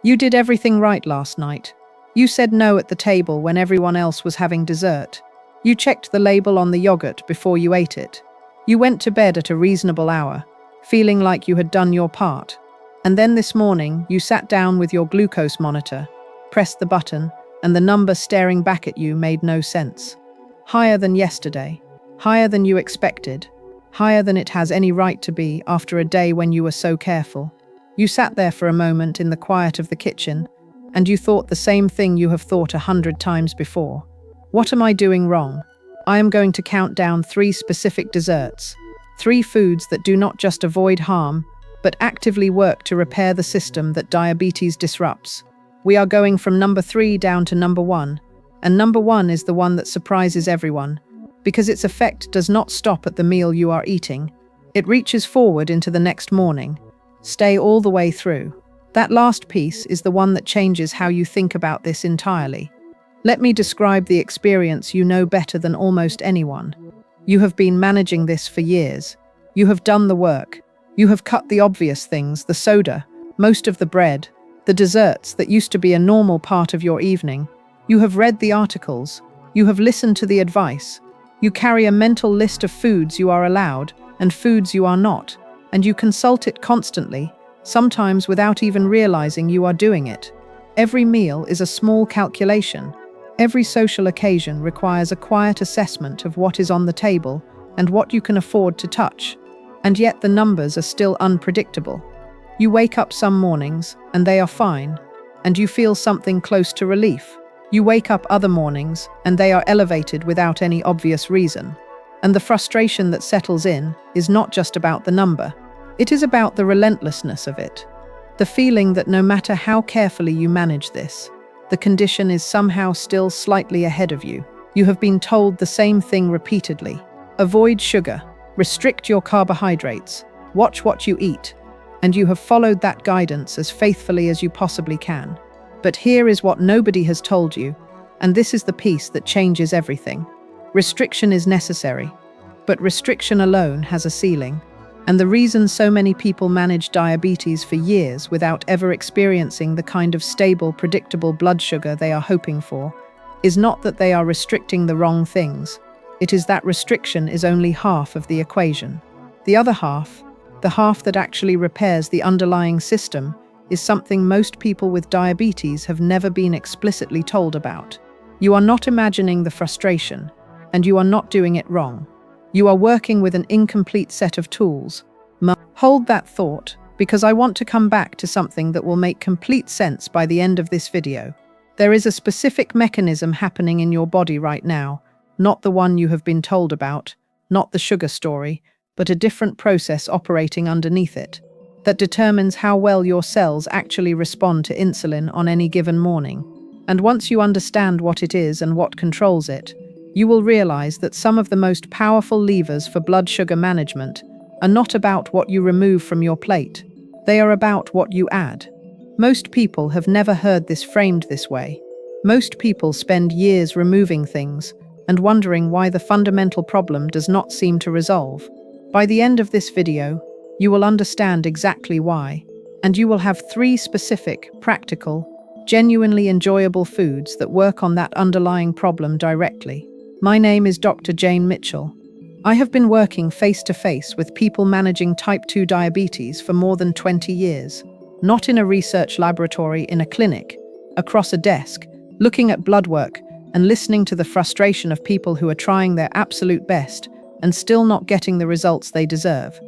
You did everything right last night. You said no at the table when everyone else was having dessert. You checked the label on the yogurt before you ate it. You went to bed at a reasonable hour, feeling like you had done your part. And then this morning, you sat down with your glucose monitor, pressed the button, and the number staring back at you made no sense. Higher than yesterday, higher than you expected, higher than it has any right to be after a day when you were so careful. You sat there for a moment in the quiet of the kitchen, and you thought the same thing you have thought 100 times before. What am I doing wrong? I am going to count down 3 specific desserts, 3 foods that do not just avoid harm, but actively work to repair the system that diabetes disrupts. We are going from number 3 down to number 1, and number 1 is the one that surprises everyone, because its effect does not stop at the meal you are eating. It reaches forward into the next morning. Stay all the way through. That last piece is the one that changes how you think about this entirely. Let me describe the experience you know better than almost anyone. You have been managing this for years. You have done the work. You have cut the obvious things, the soda, most of the bread, the desserts that used to be a normal part of your evening. You have read the articles. You have listened to the advice. You carry a mental list of foods you are allowed and foods you are not, and you consult it constantly, sometimes without even realizing you are doing it. Every meal is a small calculation. Every social occasion requires a quiet assessment of what is on the table and what you can afford to touch. And yet the numbers are still unpredictable. You wake up some mornings and they are fine, and you feel something close to relief. You wake up other mornings and they are elevated without any obvious reason. And the frustration that settles in is not just about the number. It is about the relentlessness of it. The feeling that no matter how carefully you manage this, the condition is somehow still slightly ahead of you. You have been told the same thing repeatedly. Avoid sugar, restrict your carbohydrates, watch what you eat, and you have followed that guidance as faithfully as you possibly can. But here is what nobody has told you, and this is the piece that changes everything. Restriction is necessary, but restriction alone has a ceiling. And the reason so many people manage diabetes for years without ever experiencing the kind of stable, predictable blood sugar they are hoping for is not that they are restricting the wrong things. It is that restriction is only half of the equation. The other half, the half that actually repairs the underlying system, is something most people with diabetes have never been explicitly told about. You are not imagining the frustration, and you are not doing it wrong. You are working with an incomplete set of tools. Hold that thought, because I want to come back to something that will make complete sense by the end of this video. There is a specific mechanism happening in your body right now, not the one you have been told about, not the sugar story, but a different process operating underneath it, that determines how well your cells actually respond to insulin on any given morning. And once you understand what it is and what controls it, you will realize that some of the most powerful levers for blood sugar management are not about what you remove from your plate. They are about what you add. Most people have never heard this framed this way. Most people spend years removing things and wondering why the fundamental problem does not seem to resolve. By the end of this video, you will understand exactly why, and you will have 3 specific, practical, genuinely enjoyable foods that work on that underlying problem directly. My name is Dr. Jane Mitchell. I have been working face-to-face with people managing type 2 diabetes for more than 20 years, not in a research laboratory, in a clinic, across a desk, looking at blood work and listening to the frustration of people who are trying their absolute best and still not getting the results they deserve.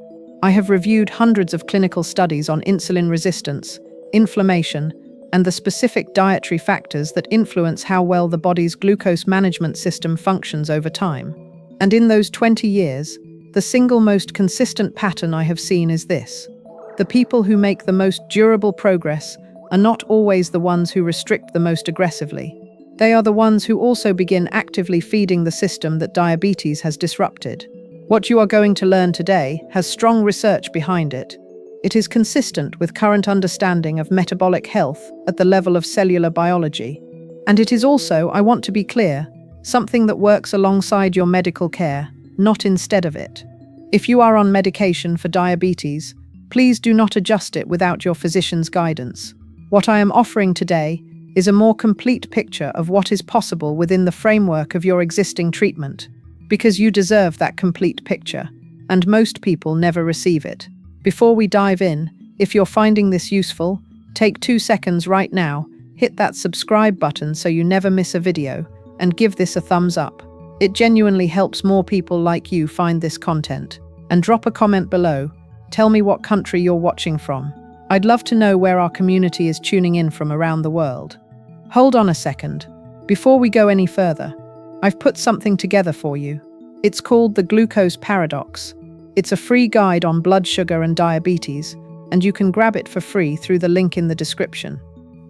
I have reviewed hundreds of clinical studies on insulin resistance, inflammation, and the specific dietary factors that influence how well the body's glucose management system functions over time. And in those 20 years, the single most consistent pattern I have seen is this. The people who make the most durable progress are not always the ones who restrict the most aggressively. They are the ones who also begin actively feeding the system that diabetes has disrupted. What you are going to learn today has strong research behind it. It is consistent with current understanding of metabolic health at the level of cellular biology. And it is also, I want to be clear, something that works alongside your medical care, not instead of it. If you are on medication for diabetes, please do not adjust it without your physician's guidance. What I am offering today is a more complete picture of what is possible within the framework of your existing treatment, because you deserve that complete picture, and most people never receive it. Before we dive in, if you're finding this useful, take 2 seconds right now, hit that subscribe button so you never miss a video, and give this a thumbs up. It genuinely helps more people like you find this content. And drop a comment below. Tell me what country you're watching from. I'd love to know where our community is tuning in from around the world. Hold on a second. Before we go any further, I've put something together for you. It's called the Glucose Paradox. It's a free guide on blood sugar and diabetes, and you can grab it for free through the link in the description.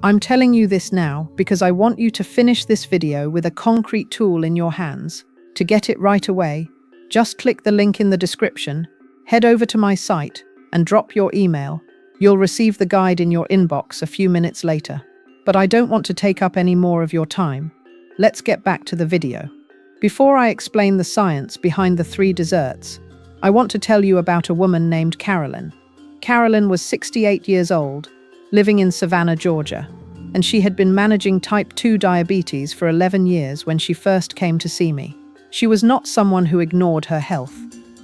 I'm telling you this now because I want you to finish this video with a concrete tool in your hands. To get it right away, just click the link in the description, head over to my site, and drop your email. You'll receive the guide in your inbox a few minutes later. But I don't want to take up any more of your time. Let's get back to the video. Before I explain the science behind the 3 desserts, I want to tell you about a woman named Carolyn. Carolyn was 68 years old, living in Savannah, Georgia, and she had been managing type 2 diabetes for 11 years when she first came to see me. She was not someone who ignored her health.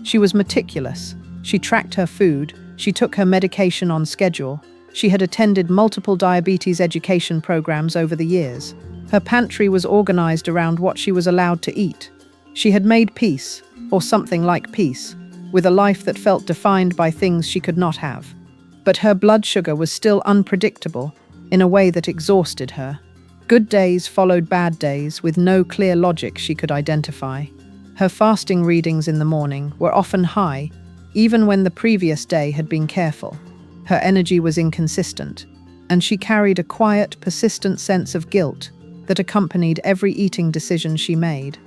She was meticulous. She tracked her food. She took her medication on schedule. She had attended multiple diabetes education programs over the years. Her pantry was organized around what she was allowed to eat. She had made peace, or something like peace, with a life that felt defined by things she could not have. But her blood sugar was still unpredictable in a way that exhausted her. Good days followed bad days with no clear logic she could identify. Her fasting readings in the morning were often high, even when the previous day had been careful. Her energy was inconsistent, and she carried a quiet, persistent sense of guilt that accompanied every eating decision she made.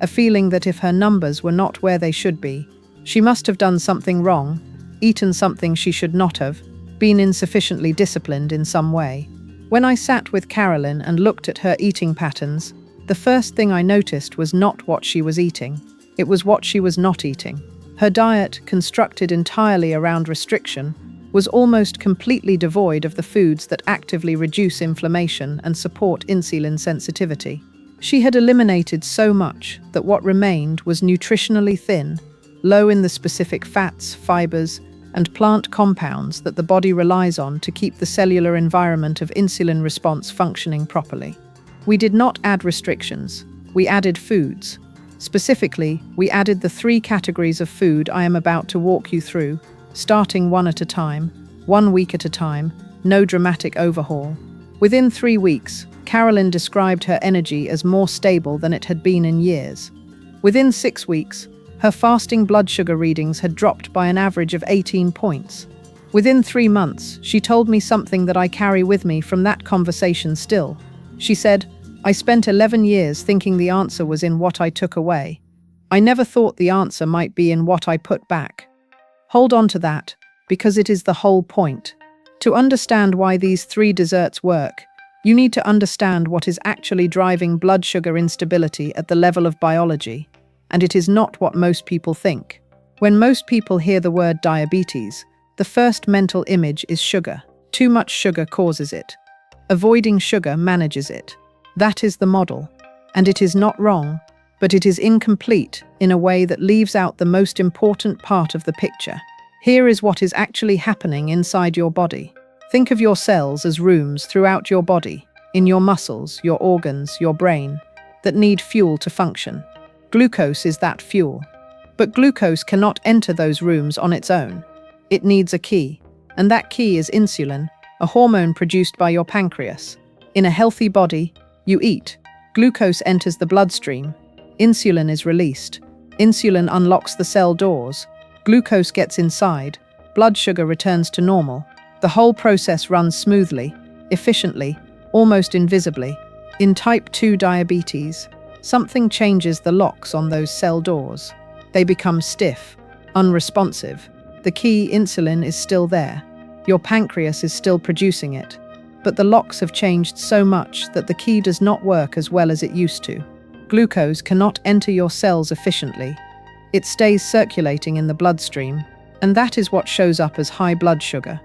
A feeling that if her numbers were not where they should be, she must have done something wrong, eaten something she should not have, been insufficiently disciplined in some way. When I sat with Carolyn and looked at her eating patterns, the first thing I noticed was not what she was eating, it was what she was not eating. Her diet, constructed entirely around restriction, was almost completely devoid of the foods that actively reduce inflammation and support insulin sensitivity. She had eliminated so much that what remained was nutritionally thin, low in the specific fats, fibers, and plant compounds that the body relies on to keep the cellular environment of insulin response functioning properly. We did not add restrictions, we added foods. Specifically, we added the 3 categories of food I am about to walk you through, starting one at a time, 1 week at a time, no dramatic overhaul. Within 3 weeks, Carolyn described her energy as more stable than it had been in years. Within 6 weeks, her fasting blood sugar readings had dropped by an average of 18 points. Within 3 months, she told me something that I carry with me from that conversation still. She said, "I spent 11 years thinking the answer was in what I took away. I never thought the answer might be in what I put back." Hold on to that, because it is the whole point. To understand why these 3 desserts work, you need to understand what is actually driving blood sugar instability at the level of biology, and it is not what most people think. When most people hear the word diabetes, the first mental image is sugar. Too much sugar causes it. Avoiding sugar manages it. That is the model, and it is not wrong, but it is incomplete in a way that leaves out the most important part of the picture. Here is what is actually happening inside your body. Think of your cells as rooms throughout your body, in your muscles, your organs, your brain, that need fuel to function. Glucose is that fuel. But glucose cannot enter those rooms on its own. It needs a key, and that key is insulin, a hormone produced by your pancreas. In a healthy body, you eat. Glucose enters the bloodstream. Insulin is released. Insulin unlocks the cell doors. Glucose gets inside. Blood sugar returns to normal. The whole process runs smoothly, efficiently, almost invisibly. In type 2 diabetes, something changes the locks on those cell doors. They become stiff, unresponsive. The key, insulin, is still there. Your pancreas is still producing it. But the locks have changed so much that the key does not work as well as it used to. Glucose cannot enter your cells efficiently. It stays circulating in the bloodstream, and that is what shows up as high blood sugar.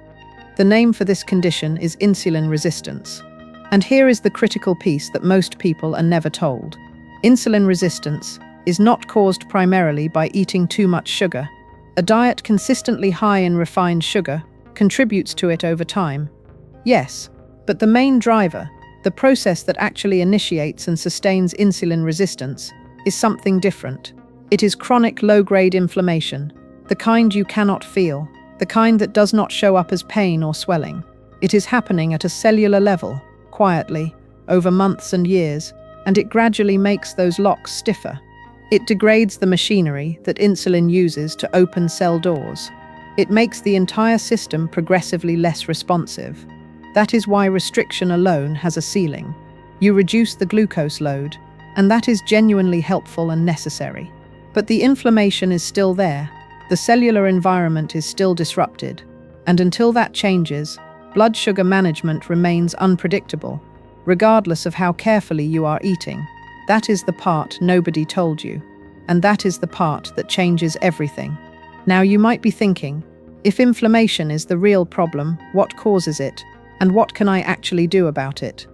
The name for this condition is insulin resistance. And here is the critical piece that most people are never told. Insulin resistance is not caused primarily by eating too much sugar. A diet consistently high in refined sugar contributes to it over time. Yes, but the main driver, the process that actually initiates and sustains insulin resistance, is something different. It is chronic low-grade inflammation, the kind you cannot feel, the kind that does not show up as pain or swelling. It is happening at a cellular level, quietly, over months and years, and it gradually makes those locks stiffer. It degrades the machinery that insulin uses to open cell doors. It makes the entire system progressively less responsive. That is why restriction alone has a ceiling. You reduce the glucose load, and that is genuinely helpful and necessary. But the inflammation is still there, the cellular environment is still disrupted, and until that changes, blood sugar management remains unpredictable, regardless of how carefully you are eating. That is the part nobody told you, and that is the part that changes everything. Now you might be thinking, if inflammation is the real problem, what causes it, and what can I actually do about it?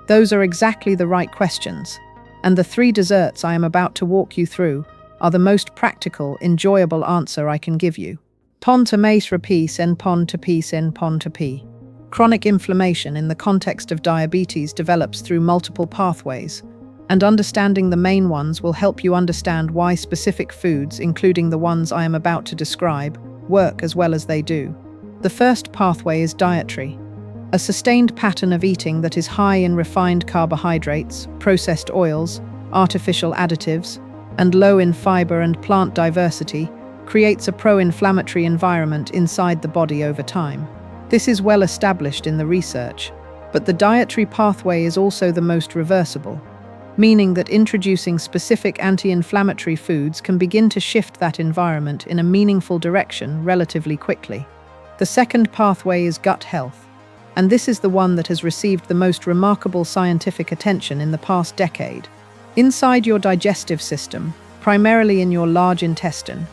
Those are exactly the right questions, and the 3 desserts I am about to walk you through are the most practical, enjoyable answer I can give you. Pon to mais rapis en pon to pis en pon to pi. Chronic inflammation in the context of diabetes develops through multiple pathways, and understanding the main ones will help you understand why specific foods, including the ones I am about to describe, work as well as they do. The first pathway is dietary. A sustained pattern of eating that is high in refined carbohydrates, processed oils, artificial additives, and low in fiber and plant diversity creates a pro-inflammatory environment inside the body over time. This is well established in the research, but the dietary pathway is also the most reversible, meaning that introducing specific anti-inflammatory foods can begin to shift that environment in a meaningful direction relatively quickly. The second pathway is gut health, and this is the one that has received the most remarkable scientific attention in the past decade. Inside your digestive system, primarily in your large intestine,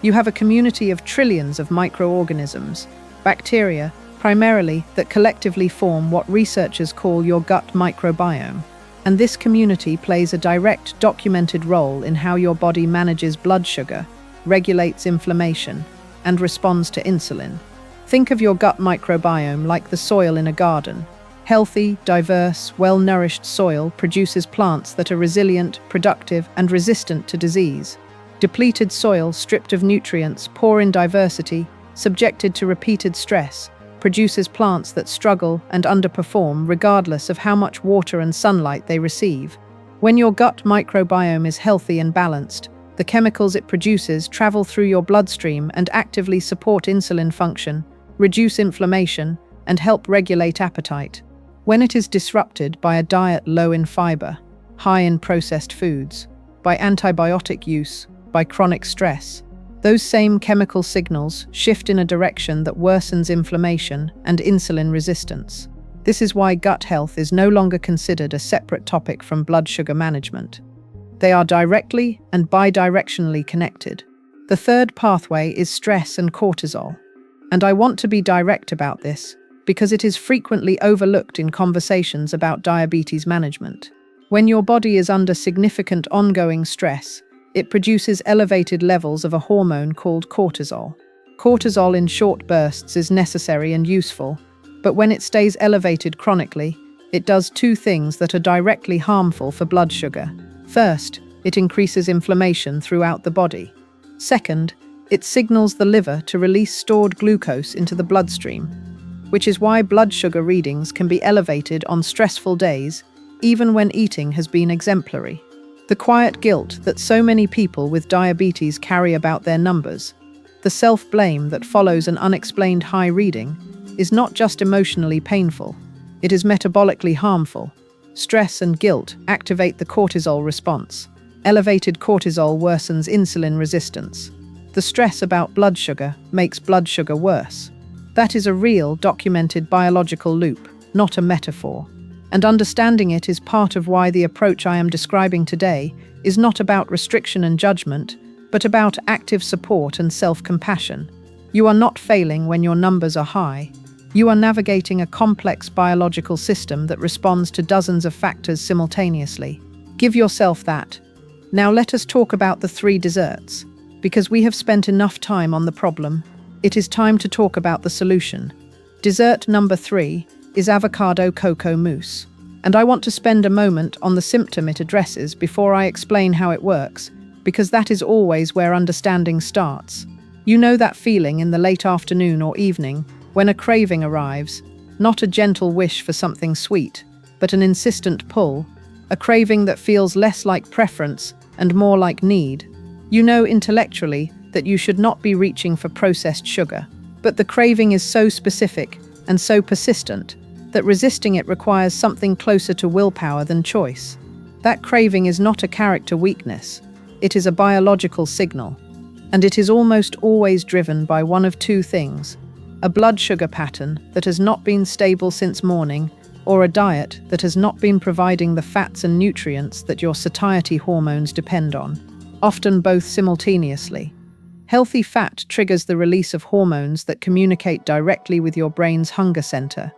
you have a community of trillions of microorganisms, bacteria, primarily, that collectively form what researchers call your gut microbiome. And this community plays a direct, documented role in how your body manages blood sugar, regulates inflammation, and responds to insulin. Think of your gut microbiome like the soil in a garden. Healthy, diverse, well-nourished soil produces plants that are resilient, productive, and resistant to disease. Depleted soil, stripped of nutrients, poor in diversity, subjected to repeated stress, produces plants that struggle and underperform regardless of how much water and sunlight they receive. When your gut microbiome is healthy and balanced, the chemicals it produces travel through your bloodstream and actively support insulin function, reduce inflammation, and help regulate appetite. When it is disrupted by a diet low in fiber, high in processed foods, by antibiotic use, by chronic stress, those same chemical signals shift in a direction that worsens inflammation and insulin resistance. This is why gut health is no longer considered a separate topic from blood sugar management. They are directly and bidirectionally connected. The third pathway is stress and cortisol. And I want to be direct about this, because it is frequently overlooked in conversations about diabetes management. When your body is under significant ongoing stress, it produces elevated levels of a hormone called cortisol. Cortisol in short bursts is necessary and useful, but when it stays elevated chronically, it does 2 things that are directly harmful for blood sugar. First, it increases inflammation throughout the body. Second, it signals the liver to release stored glucose into the bloodstream, which is why blood sugar readings can be elevated on stressful days, even when eating has been exemplary. The quiet guilt that so many people with diabetes carry about their numbers, the self-blame that follows an unexplained high reading, is not just emotionally painful, it is metabolically harmful. Stress and guilt activate the cortisol response. Elevated cortisol worsens insulin resistance. The stress about blood sugar makes blood sugar worse. That is a real, documented biological loop, not a metaphor. And understanding it is part of why the approach I am describing today is not about restriction and judgment, but about active support and self-compassion. You are not failing when your numbers are high. You are navigating a complex biological system that responds to dozens of factors simultaneously. Give yourself that. Now let us talk about the 3 desserts. Because we have spent enough time on the problem, it is time to talk about the solution. Dessert number 3 is avocado cocoa mousse. And I want to spend a moment on the symptom it addresses before I explain how it works, because that is always where understanding starts. You know that feeling in the late afternoon or evening when a craving arrives, not a gentle wish for something sweet, but an insistent pull, a craving that feels less like preference and more like need. You know intellectually that you should not be reaching for processed sugar, but the craving is so specific and so persistent that resisting it requires something closer to willpower than choice. That craving is not a character weakness, it is a biological signal, and it is almost always driven by one of 2 things: a blood sugar pattern that has not been stable since morning, or a diet that has not been providing the fats and nutrients that your satiety hormones depend on, often both simultaneously. Healthy fat triggers the release of hormones that communicate directly with your brain's hunger center,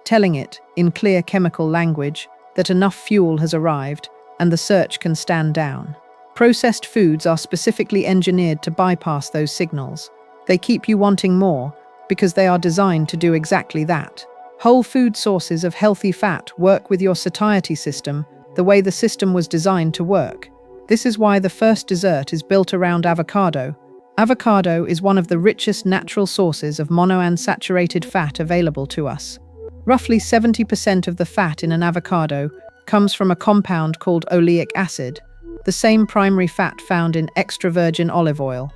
telling it, in clear chemical language, that enough fuel has arrived and the search can stand down. Processed foods are specifically engineered to bypass those signals. They keep you wanting more because they are designed to do exactly that. Whole food sources of healthy fat work with your satiety system the way the system was designed to work. This is why the first dessert is built around avocado. Avocado is one of the richest natural sources of monounsaturated fat available to us. Roughly 70% of the fat in an avocado comes from a compound called oleic acid, the same primary fat found in extra virgin olive oil.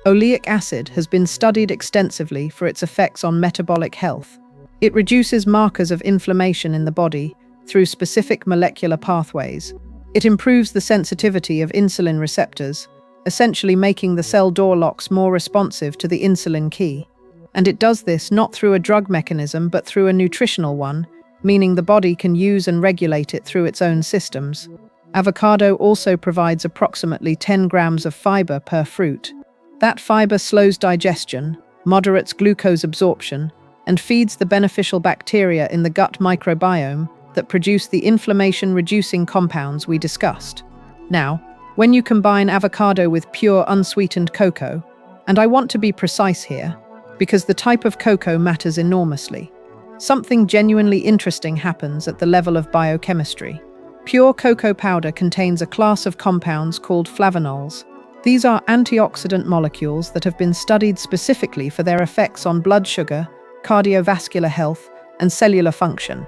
Oleic acid has been studied extensively for its effects on metabolic health. It reduces markers of inflammation in the body through specific molecular pathways. It improves the sensitivity of insulin receptors, essentially making the cell door locks more responsive to the insulin key. And it does this not through a drug mechanism but through a nutritional one, meaning the body can use and regulate it through its own systems. Avocado also provides approximately 10 grams of fiber per fruit. That fiber slows digestion, moderates glucose absorption, and feeds the beneficial bacteria in the gut microbiome that produce the inflammation-reducing compounds we discussed. Now, when you combine avocado with pure unsweetened cocoa, and I want to be precise here, because the type of cocoa matters enormously, something genuinely interesting happens at the level of biochemistry. Pure cocoa powder contains a class of compounds called flavanols. These are antioxidant molecules that have been studied specifically for their effects on blood sugar, cardiovascular health, and cellular function.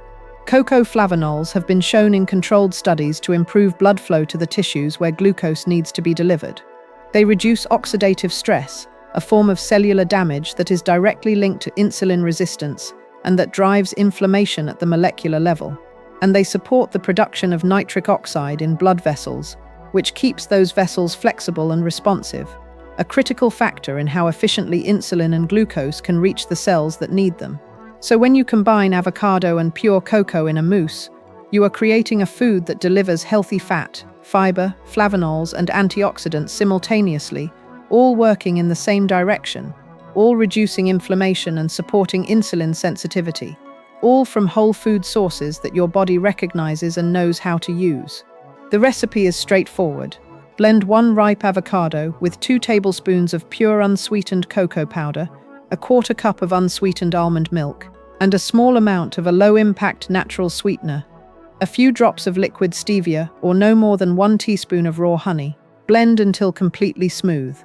Cocoa flavanols have been shown in controlled studies to improve blood flow to the tissues where glucose needs to be delivered. They reduce oxidative stress, a form of cellular damage that is directly linked to insulin resistance and that drives inflammation at the molecular level. And they support the production of nitric oxide in blood vessels, which keeps those vessels flexible and responsive, a critical factor in how efficiently insulin and glucose can reach the cells that need them. So when you combine avocado and pure cocoa in a mousse, you are creating a food that delivers healthy fat, fiber, flavanols, and antioxidants simultaneously, all working in the same direction, all reducing inflammation and supporting insulin sensitivity, all from whole food sources that your body recognizes and knows how to use. The recipe is straightforward. Blend 1 ripe avocado with 2 tablespoons of pure unsweetened cocoa powder, a 1/4 cup of unsweetened almond milk, and a small amount of a low-impact natural sweetener, a few drops of liquid stevia, or no more than 1 teaspoon of raw honey. Blend until completely smooth.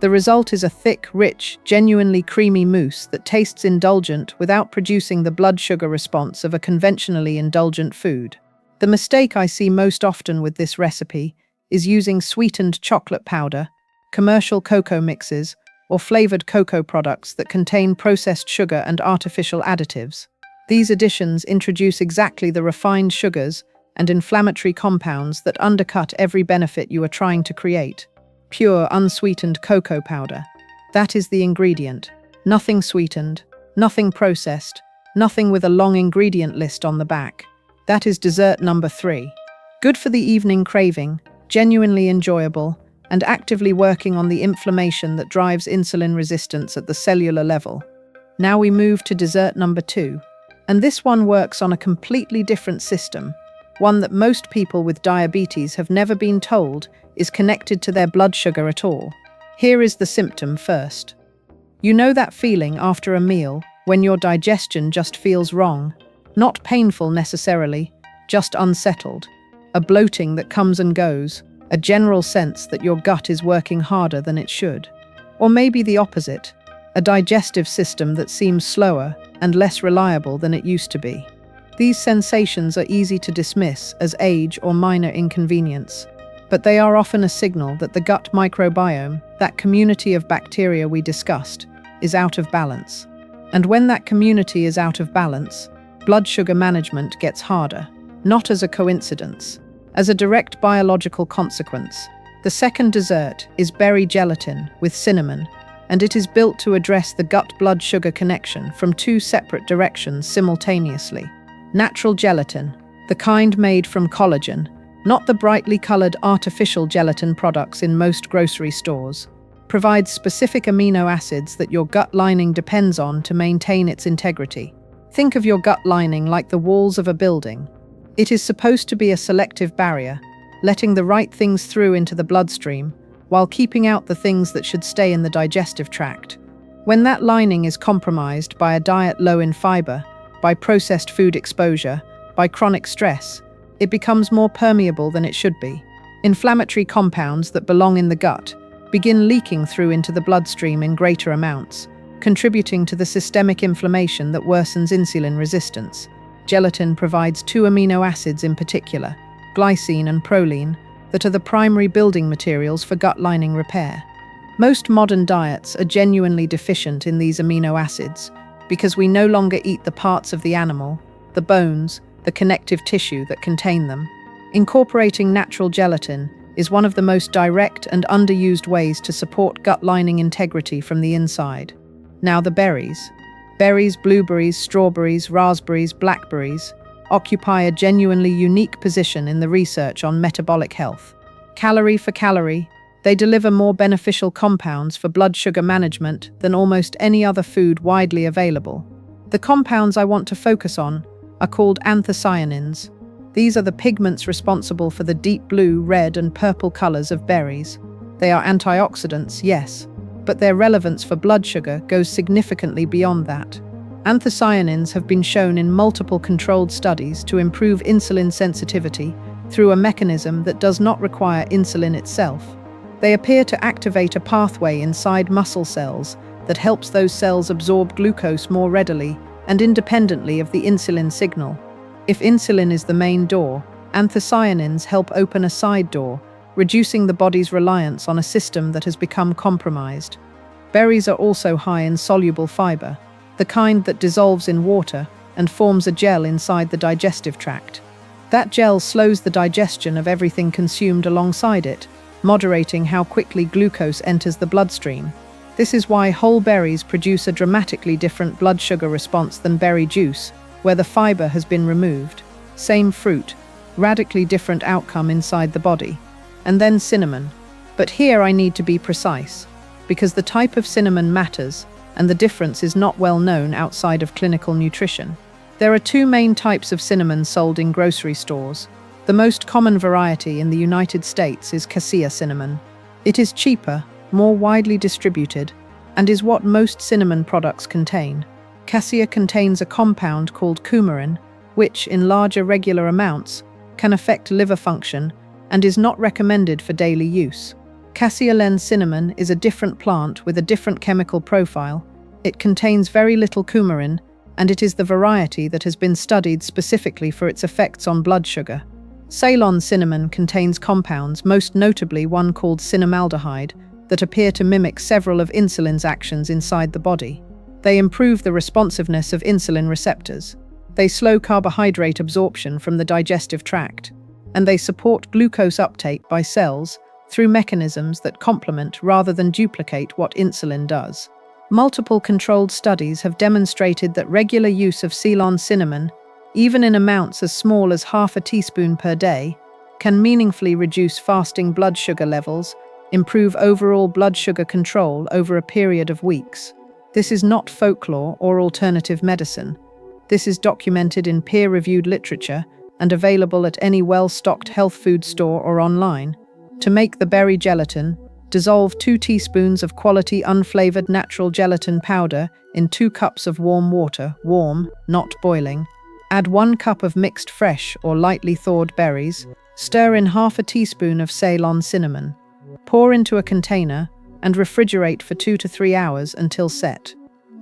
The result is a thick, rich, genuinely creamy mousse that tastes indulgent without producing the blood sugar response of a conventionally indulgent food. The mistake I see most often with this recipe is using sweetened chocolate powder, commercial cocoa mixes, or flavored cocoa products that contain processed sugar and artificial additives. These additions introduce exactly the refined sugars and inflammatory compounds that undercut every benefit you are trying to create. Pure, unsweetened cocoa powder. That is the ingredient. Nothing sweetened, nothing processed, nothing with a long ingredient list on the back. That is dessert number 3. Good for the evening craving, genuinely enjoyable, and actively working on the inflammation that drives insulin resistance at the cellular level. Now we move to dessert number 2, and this one works on a completely different system, one that most people with diabetes have never been told is connected to their blood sugar at all. Here is the symptom first. You know that feeling after a meal when your digestion just feels wrong, not painful necessarily, just unsettled, a bloating that comes and goes, a general sense that your gut is working harder than it should. Or maybe the opposite, a digestive system that seems slower and less reliable than it used to be. These sensations are easy to dismiss as age or minor inconvenience, but they are often a signal that the gut microbiome, that community of bacteria we discussed, is out of balance. And when that community is out of balance, blood sugar management gets harder, not as a coincidence, as a direct biological consequence. The second dessert is berry gelatin with cinnamon, and it is built to address the gut-blood sugar connection from 2 separate directions simultaneously. Natural gelatin, the kind made from collagen, not the brightly colored artificial gelatin products in most grocery stores, provides specific amino acids that your gut lining depends on to maintain its integrity. Think of your gut lining like the walls of a building. It is supposed to be a selective barrier, letting the right things through into the bloodstream, while keeping out the things that should stay in the digestive tract. When that lining is compromised by a diet low in fiber, by processed food exposure, by chronic stress, it becomes more permeable than it should be. Inflammatory compounds that belong in the gut begin leaking through into the bloodstream in greater amounts, contributing to the systemic inflammation that worsens insulin resistance. Gelatin provides 2 amino acids in particular, glycine and proline, that are the primary building materials for gut lining repair. Most modern diets are genuinely deficient in these amino acids because we no longer eat the parts of the animal, the bones, the connective tissue that contain them. Incorporating natural gelatin is one of the most direct and underused ways to support gut lining integrity from the inside. Now the berries. Berries, blueberries, strawberries, raspberries, blackberries occupy a genuinely unique position in the research on metabolic health. Calorie for calorie, they deliver more beneficial compounds for blood sugar management than almost any other food widely available. The compounds I want to focus on are called anthocyanins. These are the pigments responsible for the deep blue, red, and purple colors of berries. They are antioxidants, yes, but their relevance for blood sugar goes significantly beyond that. Anthocyanins have been shown in multiple controlled studies to improve insulin sensitivity through a mechanism that does not require insulin itself. They appear to activate a pathway inside muscle cells that helps those cells absorb glucose more readily and independently of the insulin signal. If insulin is the main door, anthocyanins help open a side door, reducing the body's reliance on a system that has become compromised. Berries are also high in soluble fiber, the kind that dissolves in water and forms a gel inside the digestive tract. That gel slows the digestion of everything consumed alongside it, moderating how quickly glucose enters the bloodstream. This is why whole berries produce a dramatically different blood sugar response than berry juice, where the fiber has been removed. Same fruit, radically different outcome inside the body. And then cinnamon. But here I need to be precise, because the type of cinnamon matters, and the difference is not well known outside of clinical nutrition. There are 2 main types of cinnamon sold in grocery stores. The most common variety in the United States is cassia cinnamon. It is cheaper, more widely distributed, and is what most cinnamon products contain. Cassia contains a compound called coumarin, which, in larger regular amounts, can affect liver function and is not recommended for daily use. Cassia lens cinnamon is a different plant with a different chemical profile. It contains very little coumarin, and it is the variety that has been studied specifically for its effects on blood sugar. Ceylon cinnamon contains compounds, most notably one called cinnamaldehyde, that appear to mimic several of insulin's actions inside the body. They improve the responsiveness of insulin receptors. They slow carbohydrate absorption from the digestive tract, and they support glucose uptake by cells through mechanisms that complement rather than duplicate what insulin does. Multiple controlled studies have demonstrated that regular use of Ceylon cinnamon, even in amounts as small as half a teaspoon per day, can meaningfully reduce fasting blood sugar levels, improve overall blood sugar control over a period of weeks. This is not folklore or alternative medicine. This is documented in peer-reviewed literature and available at any well-stocked health food store or online. To make the berry gelatin, dissolve 2 teaspoons of quality unflavored natural gelatin powder in 2 cups of warm water, warm, not boiling. Add 1 cup of mixed fresh or lightly thawed berries. Stir in half a teaspoon of Ceylon cinnamon. Pour into a container and refrigerate for 2 to 3 hours until set.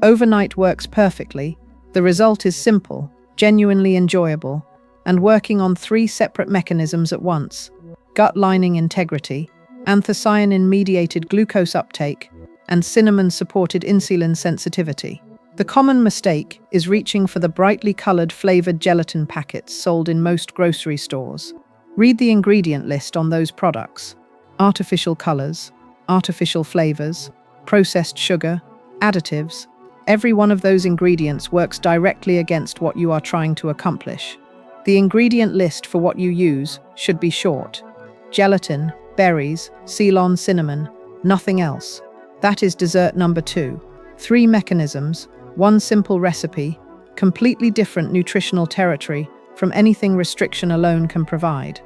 Overnight works perfectly. The result is simple, genuinely enjoyable, and working on 3 separate mechanisms at once: gut lining integrity, anthocyanin-mediated glucose uptake, and cinnamon-supported insulin sensitivity. The common mistake is reaching for the brightly colored flavored gelatin packets sold in most grocery stores. Read the ingredient list on those products. Artificial colors, artificial flavors, processed sugar, additives. Every one of those ingredients works directly against what you are trying to accomplish. The ingredient list for what you use should be short: gelatin, berries, Ceylon cinnamon, nothing else. That is dessert number 2. 3 mechanisms, 1 simple recipe, completely different nutritional territory from anything restriction alone can provide.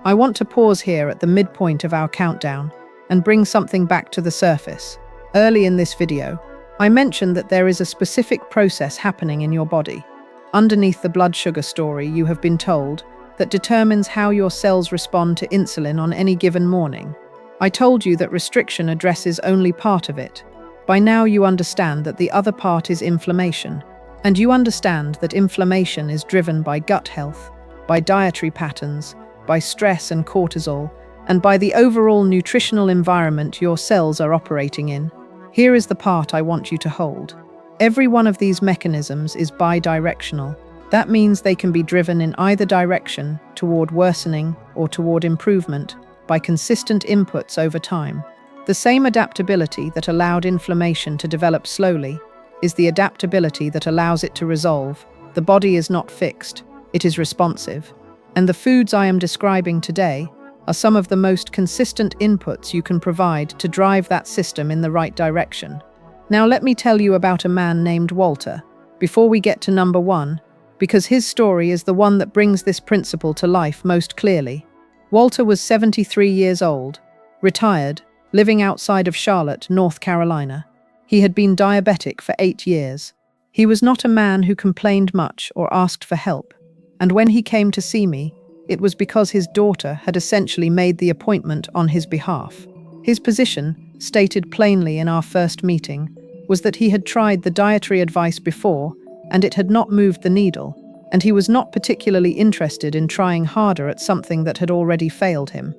I want to pause here at the midpoint of our countdown and bring something back to the surface. Early in this video, I mentioned that there is a specific process happening in your body, underneath the blood sugar story you have been told, that determines how your cells respond to insulin on any given morning. I told you that restriction addresses only part of it. By now you understand that the other part is inflammation, and you understand that inflammation is driven by gut health, by dietary patterns, by stress and cortisol, and by the overall nutritional environment your cells are operating in. Here is the part I want you to hold. Every one of these mechanisms is bidirectional. That means they can be driven in either direction, toward worsening or toward improvement, by consistent inputs over time. The same adaptability that allowed inflammation to develop slowly is the adaptability that allows it to resolve. The body is not fixed, it is responsive. And the foods I am describing today are some of the most consistent inputs you can provide to drive that system in the right direction. Now let me tell you about a man named Walter, before we get to number 1, because his story is the one that brings this principle to life most clearly. Walter was 73 years old, retired, living outside of Charlotte, North Carolina. He had been diabetic for 8 years. He was not a man who complained much or asked for help, and when he came to see me, it was because his daughter had essentially made the appointment on his behalf. His position, stated plainly in our first meeting, was that he had tried the dietary advice before, and it had not moved the needle, and he was not particularly interested in trying harder at something that had already failed him.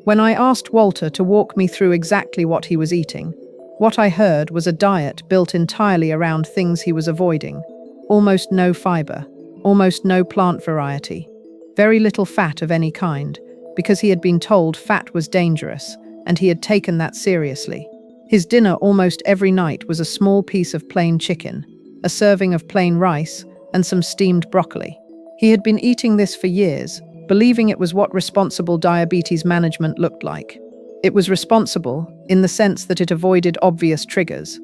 When I asked Walter to walk me through exactly what he was eating, what I heard was a diet built entirely around things he was avoiding. Almost no fiber, almost no plant variety, very little fat of any kind, because he had been told fat was dangerous, and he had taken that seriously. His dinner almost every night was a small piece of plain chicken, a serving of plain rice, and some steamed broccoli. He had been eating this for years, believing it was what responsible diabetes management looked like. It was responsible in the sense that it avoided obvious triggers,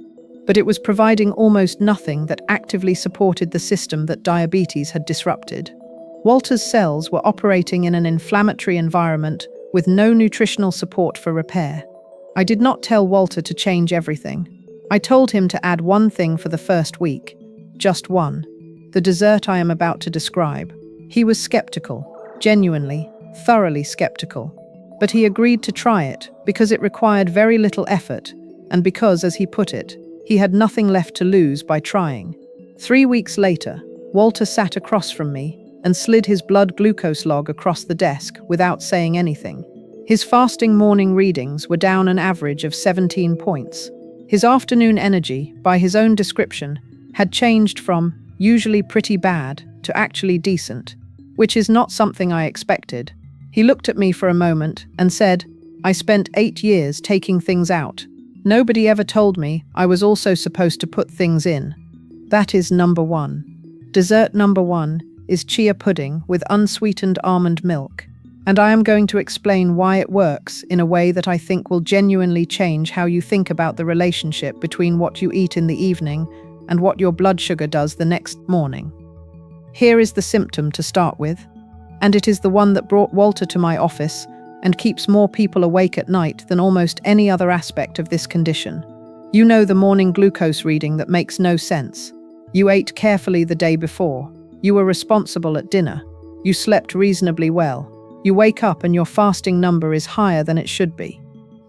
but it was providing almost nothing that actively supported the system that diabetes had disrupted. Walter's cells were operating in an inflammatory environment with no nutritional support for repair. I did not tell Walter to change everything. I told him to add 1 thing for the first week, just 1, the dessert I am about to describe. He was skeptical, genuinely, thoroughly skeptical, but he agreed to try it because it required very little effort and because, as he put it, he had nothing left to lose by trying. 3 weeks later, Walter sat across from me and slid his blood glucose log across the desk without saying anything. His fasting morning readings were down an average of 17 points. His afternoon energy, by his own description, had changed from usually pretty bad to actually decent, which is not something I expected. He looked at me for a moment and said, "I spent 8 years taking things out. Nobody ever told me I was also supposed to put things in." That is number 1. Dessert number 1 is chia pudding with unsweetened almond milk. And I am going to explain why it works in a way that I think will genuinely change how you think about the relationship between what you eat in the evening and what your blood sugar does the next morning. Here is the symptom to start with, and it is the one that brought Walter to my office and keeps more people awake at night than almost any other aspect of this condition. You know, the morning glucose reading that makes no sense. You ate carefully the day before. You were responsible at dinner. You slept reasonably well. You wake up and your fasting number is higher than it should be,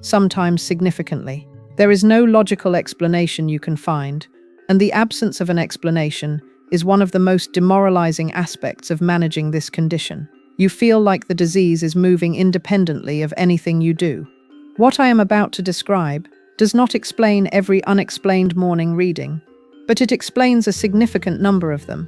sometimes significantly. There is no logical explanation you can find, and the absence of an explanation is one of the most demoralizing aspects of managing this condition. You feel like the disease is moving independently of anything you do. What I am about to describe does not explain every unexplained morning reading, but it explains a significant number of them.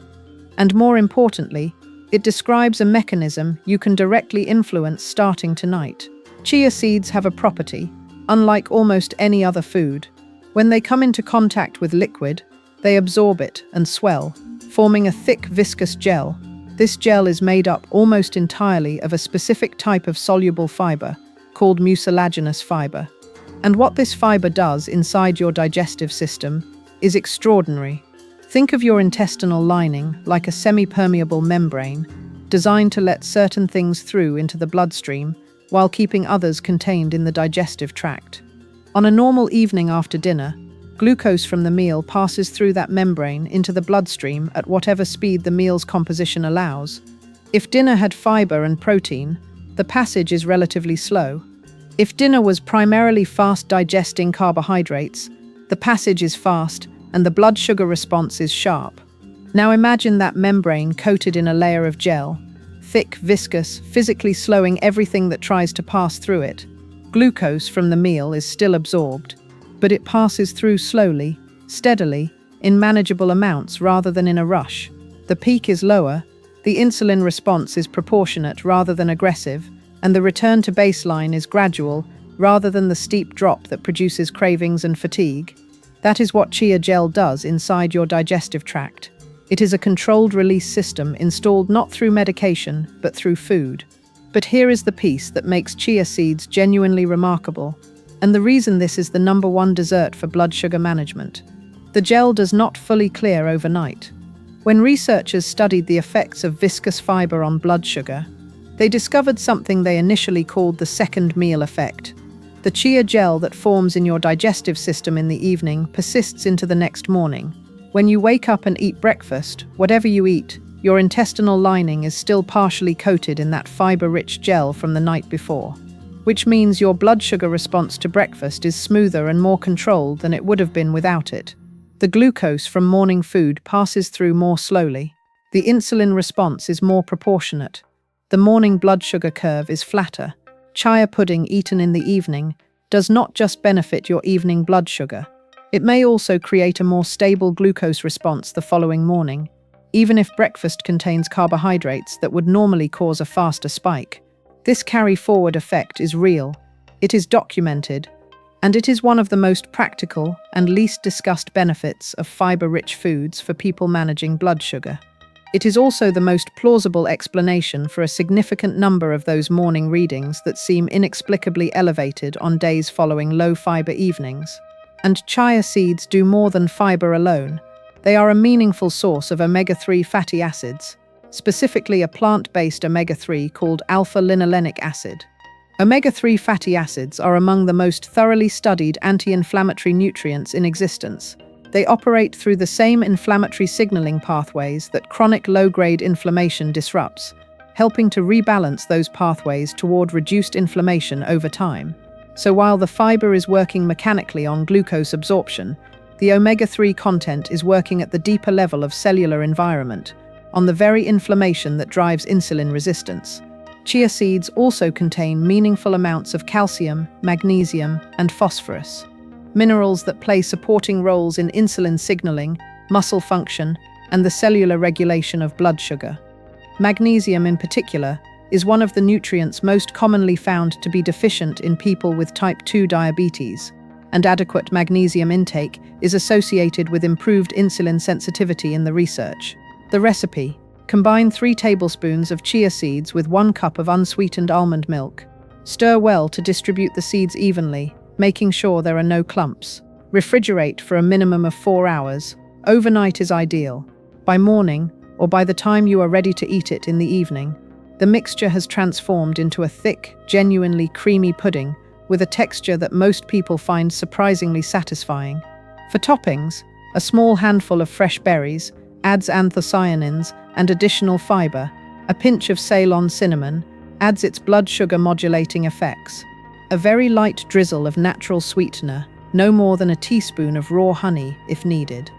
And more importantly, it describes a mechanism you can directly influence starting tonight. Chia seeds have a property, unlike almost any other food. When they come into contact with liquid, they absorb it and swell, forming a thick, viscous gel. This gel is made up almost entirely of a specific type of soluble fiber, called mucilaginous fiber. And what this fiber does inside your digestive system is extraordinary. Think of your intestinal lining like a semi-permeable membrane, designed to let certain things through into the bloodstream, while keeping others contained in the digestive tract. On a normal evening after dinner, glucose from the meal passes through that membrane into the bloodstream at whatever speed the meal's composition allows. If dinner had fiber and protein, the passage is relatively slow. If dinner was primarily fast-digesting carbohydrates, the passage is fast and the blood sugar response is sharp. Now imagine that membrane coated in a layer of gel, thick, viscous, physically slowing everything that tries to pass through it. Glucose from the meal is still absorbed, but it passes through slowly, steadily, in manageable amounts rather than in a rush. The peak is lower, the insulin response is proportionate rather than aggressive, and the return to baseline is gradual rather than the steep drop that produces cravings and fatigue. That is what chia gel does inside your digestive tract. It is a controlled release system installed not through medication, but through food. But here is the piece that makes chia seeds genuinely remarkable, and the reason this is the #1 dessert for blood sugar management. The gel does not fully clear overnight. When researchers studied the effects of viscous fiber on blood sugar, they discovered something they initially called the second meal effect. The chia gel that forms in your digestive system in the evening persists into the next morning. When you wake up and eat breakfast, whatever you eat, your intestinal lining is still partially coated in that fiber-rich gel from the night before, which means your blood sugar response to breakfast is smoother and more controlled than it would have been without it. The glucose from morning food passes through more slowly. The insulin response is more proportionate. The morning blood sugar curve is flatter. Chia pudding eaten in the evening does not just benefit your evening blood sugar. It may also create a more stable glucose response the following morning, even if breakfast contains carbohydrates that would normally cause a faster spike. This carry-forward effect is real, it is documented, and it is one of the most practical and least discussed benefits of fiber-rich foods for people managing blood sugar. It is also the most plausible explanation for a significant number of those morning readings that seem inexplicably elevated on days following low-fiber evenings. And chia seeds do more than fiber alone. They are a meaningful source of omega-3 fatty acids, specifically a plant-based omega-3 called alpha-linolenic acid. Omega-3 fatty acids are among the most thoroughly studied anti-inflammatory nutrients in existence. They operate through the same inflammatory signaling pathways that chronic low-grade inflammation disrupts, helping to rebalance those pathways toward reduced inflammation over time. So while the fiber is working mechanically on glucose absorption, the omega-3 content is working at the deeper level of cellular environment, on the very inflammation that drives insulin resistance. Chia seeds also contain meaningful amounts of calcium, magnesium, and phosphorus, minerals that play supporting roles in insulin signaling, muscle function, and the cellular regulation of blood sugar. Magnesium, in particular, is one of the nutrients most commonly found to be deficient in people with type 2 diabetes, and adequate magnesium intake is associated with improved insulin sensitivity in the research. The recipe. Combine 3 tablespoons of chia seeds with 1 cup of unsweetened almond milk. Stir well to distribute the seeds evenly, making sure there are no clumps. Refrigerate for a minimum of 4 hours. Overnight is ideal. By morning, or by the time you are ready to eat it in the evening, the mixture has transformed into a thick, genuinely creamy pudding with a texture that most people find surprisingly satisfying. For toppings, a small handful of fresh berries adds anthocyanins and additional fiber. A pinch of Ceylon cinnamon adds its blood sugar modulating effects. A very light drizzle of natural sweetener, no more than a teaspoon of raw honey if needed.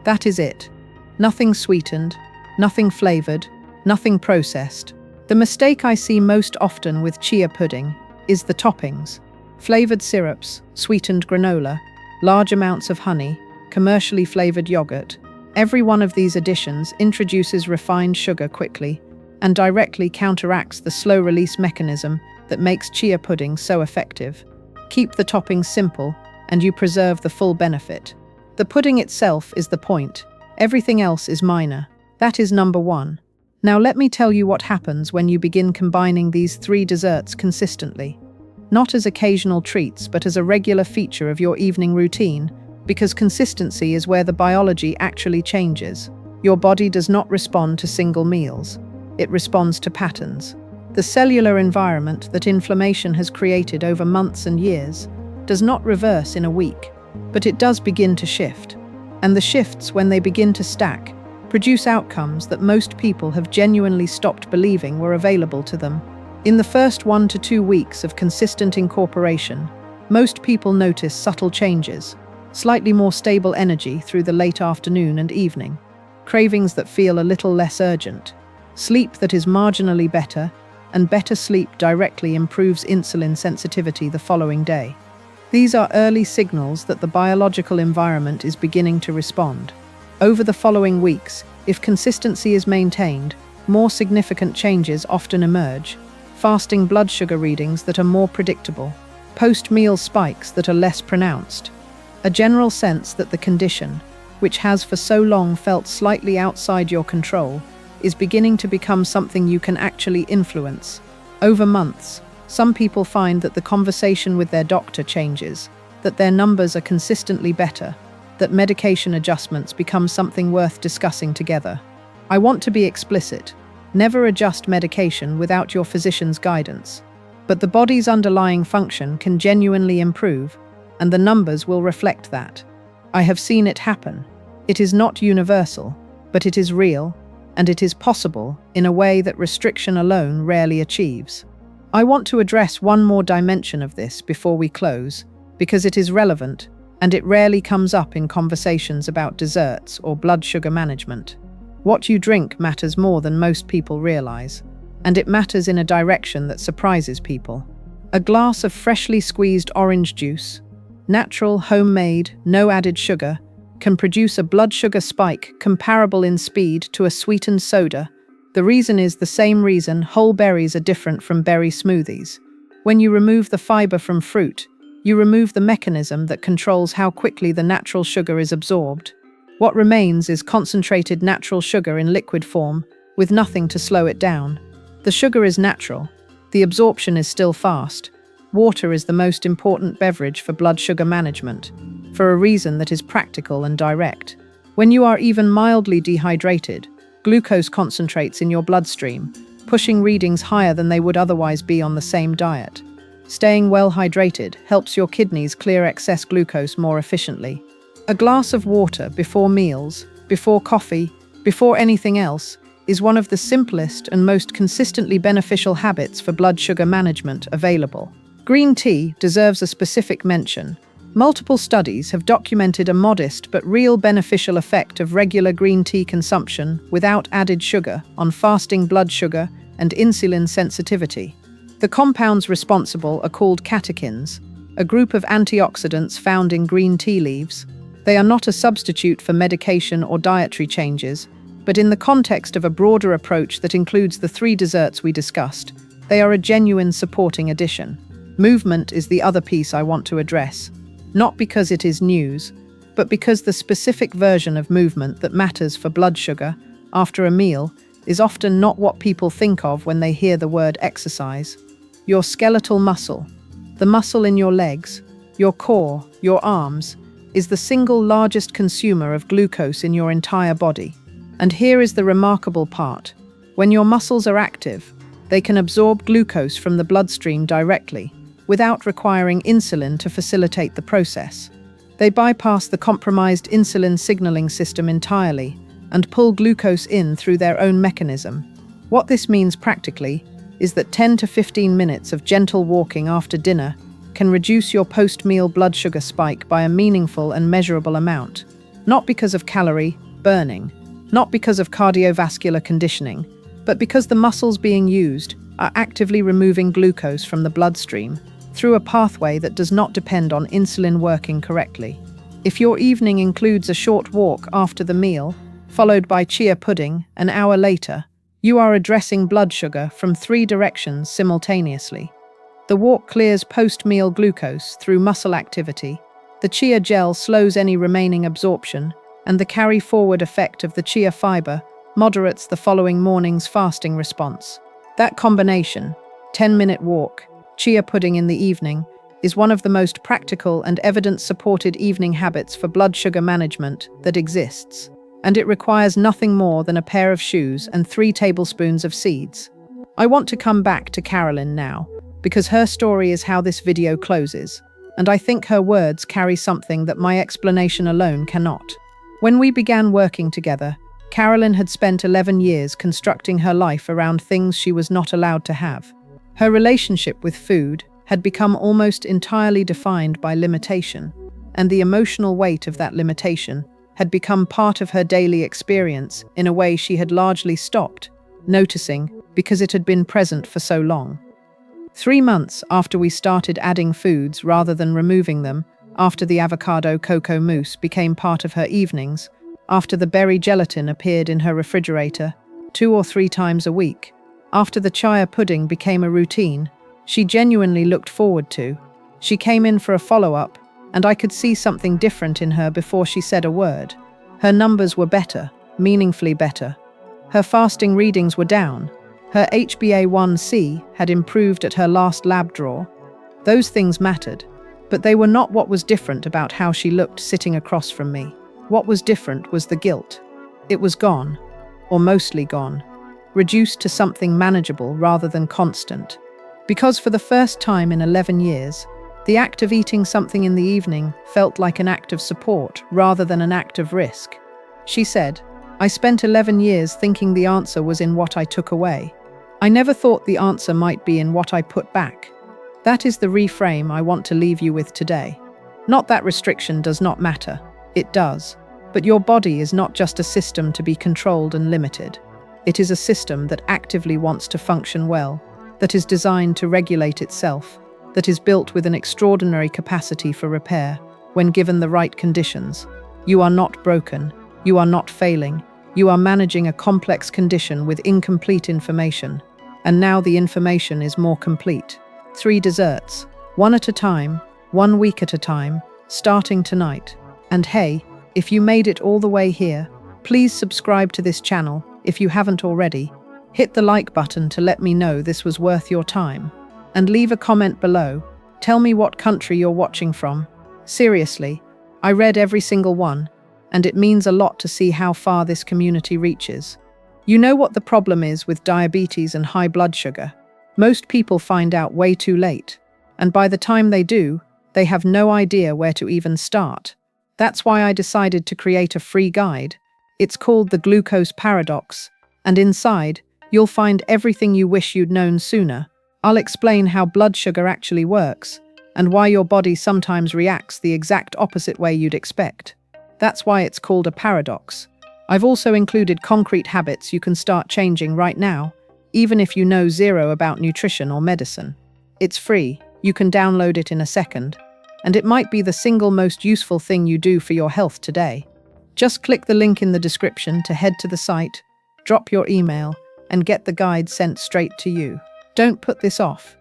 That is it. Nothing sweetened, nothing flavored, nothing processed. The mistake I see most often with chia pudding is the toppings. Flavored syrups, sweetened granola, large amounts of honey, commercially flavored yogurt. Every one of these additions introduces refined sugar quickly and directly counteracts the slow-release mechanism that makes chia pudding so effective. Keep the toppings simple, and you preserve the full benefit. The pudding itself is the point. Everything else is minor. That is number 1. Now let me tell you what happens when you begin combining these 3 desserts consistently. Not as occasional treats, but as a regular feature of your evening routine, because consistency is where the biology actually changes. Your body does not respond to single meals. It responds to patterns. The cellular environment that inflammation has created over months and years does not reverse in a week, but it does begin to shift. And the shifts, when they begin to stack, produce outcomes that most people have genuinely stopped believing were available to them. In the first 1 to 2 weeks of consistent incorporation, most people notice subtle changes, slightly more stable energy through the late afternoon and evening, cravings that feel a little less urgent, sleep that is marginally better, and better sleep directly improves insulin sensitivity the following day. These are early signals that the biological environment is beginning to respond. Over the following weeks, if consistency is maintained, more significant changes often emerge. Fasting blood sugar readings that are more predictable, post-meal spikes that are less pronounced, a general sense that the condition, which has for so long felt slightly outside your control, is beginning to become something you can actually influence. Over months, some people find that the conversation with their doctor changes, that their numbers are consistently better, that medication adjustments become something worth discussing together. I want to be explicit. Never adjust medication without your physician's guidance. But the body's underlying function can genuinely improve, and the numbers will reflect that. I have seen it happen. It is not universal, but it is real, and it is possible in a way that restriction alone rarely achieves. I want to address one more dimension of this before we close, because it is relevant, and it rarely comes up in conversations about desserts or blood sugar management. What you drink matters more than most people realize, and it matters in a direction that surprises people. A glass of freshly squeezed orange juice, natural, homemade, no added sugar, can produce a blood sugar spike comparable in speed to a sweetened soda. The reason is the same reason whole berries are different from berry smoothies. When you remove the fiber from fruit, you remove the mechanism that controls how quickly the natural sugar is absorbed. What remains is concentrated natural sugar in liquid form, with nothing to slow it down. The sugar is natural. The absorption is still fast. Water is the most important beverage for blood sugar management, for a reason that is practical and direct. When you are even mildly dehydrated, glucose concentrates in your bloodstream, pushing readings higher than they would otherwise be on the same diet. Staying well hydrated helps your kidneys clear excess glucose more efficiently. A glass of water before meals, before coffee, before anything else, is one of the simplest and most consistently beneficial habits for blood sugar management available. Green tea deserves a specific mention. Multiple studies have documented a modest but real beneficial effect of regular green tea consumption without added sugar on fasting blood sugar and insulin sensitivity. The compounds responsible are called catechins, a group of antioxidants found in green tea leaves. They are not a substitute for medication or dietary changes, but in the context of a broader approach that includes the 3 desserts we discussed, they are a genuine supporting addition. Movement is the other piece I want to address, not because it is news, but because the specific version of movement that matters for blood sugar after a meal is often not what people think of when they hear the word exercise. Your skeletal muscle, the muscle in your legs, your core, your arms, is the single largest consumer of glucose in your entire body. And here is the remarkable part. When your muscles are active, they can absorb glucose from the bloodstream directly, without requiring insulin to facilitate the process. They bypass the compromised insulin signaling system entirely and pull glucose in through their own mechanism. What this means practically is that 10 to 15 minutes of gentle walking after dinner can reduce your post-meal blood sugar spike by a meaningful and measurable amount, not because of calorie burning, not because of cardiovascular conditioning, but because the muscles being used are actively removing glucose from the bloodstream through a pathway that does not depend on insulin working correctly. If your evening includes a short walk after the meal, followed by chia pudding an hour later, you are addressing blood sugar from 3 directions simultaneously. The walk clears post-meal glucose through muscle activity, the chia gel slows any remaining absorption, and the carry-forward effect of the chia fiber moderates the following morning's fasting response. That combination, 10-minute walk, chia pudding in the evening, is one of the most practical and evidence-supported evening habits for blood sugar management that exists, and it requires nothing more than a pair of shoes and 3 tablespoons of seeds. I want to come back to Carolyn now, because her story is how this video closes, and I think her words carry something that my explanation alone cannot. When we began working together, Carolyn had spent 11 years constructing her life around things she was not allowed to have. Her relationship with food had become almost entirely defined by limitation, and the emotional weight of that limitation had become part of her daily experience in a way she had largely stopped noticing because it had been present for so long. 3 months after we started adding foods rather than removing them, after the avocado cocoa mousse became part of her evenings, after the berry gelatin appeared in her refrigerator 2 or 3 times a week, after the chia pudding became a routine she genuinely looked forward to, she came in for a follow-up, and I could see something different in her before she said a word. Her numbers were better, meaningfully better. Her fasting readings were down. Her HbA1c had improved at her last lab draw. Those things mattered, but they were not what was different about how she looked sitting across from me. What was different was the guilt. It was gone, or mostly gone, reduced to something manageable rather than constant. Because for the first time in 11 years, the act of eating something in the evening felt like an act of support rather than an act of risk. She said, "I spent 11 years thinking the answer was in what I took away. I never thought the answer might be in what I put back." That is the reframe I want to leave you with today. Not that restriction does not matter. It does. But your body is not just a system to be controlled and limited. It is a system that actively wants to function well, that is designed to regulate itself, that is built with an extraordinary capacity for repair when given the right conditions. You are not broken. You are not failing. You are managing a complex condition with incomplete information. And now the information is more complete. 3 desserts, 1 at a time, 1 week at a time, starting tonight. And hey, if you made it all the way here, please subscribe to this channel if you haven't already. Hit the like button to let me know this was worth your time. And leave a comment below. Tell me what country you're watching from. Seriously, I read every single one, and it means a lot to see how far this community reaches. You know what the problem is with diabetes and high blood sugar? Most people find out way too late, and by the time they do, they have no idea where to even start. That's why I decided to create a free guide. It's called The Glucose Paradox, and inside, you'll find everything you wish you'd known sooner. I'll explain how blood sugar actually works, and why your body sometimes reacts the exact opposite way you'd expect. That's why it's called a paradox. I've also included concrete habits you can start changing right now, even if you know zero about nutrition or medicine. It's free, you can download it in a second, and it might be the single most useful thing you do for your health today. Just click the link in the description to head to the site, drop your email, and get the guide sent straight to you. Don't put this off.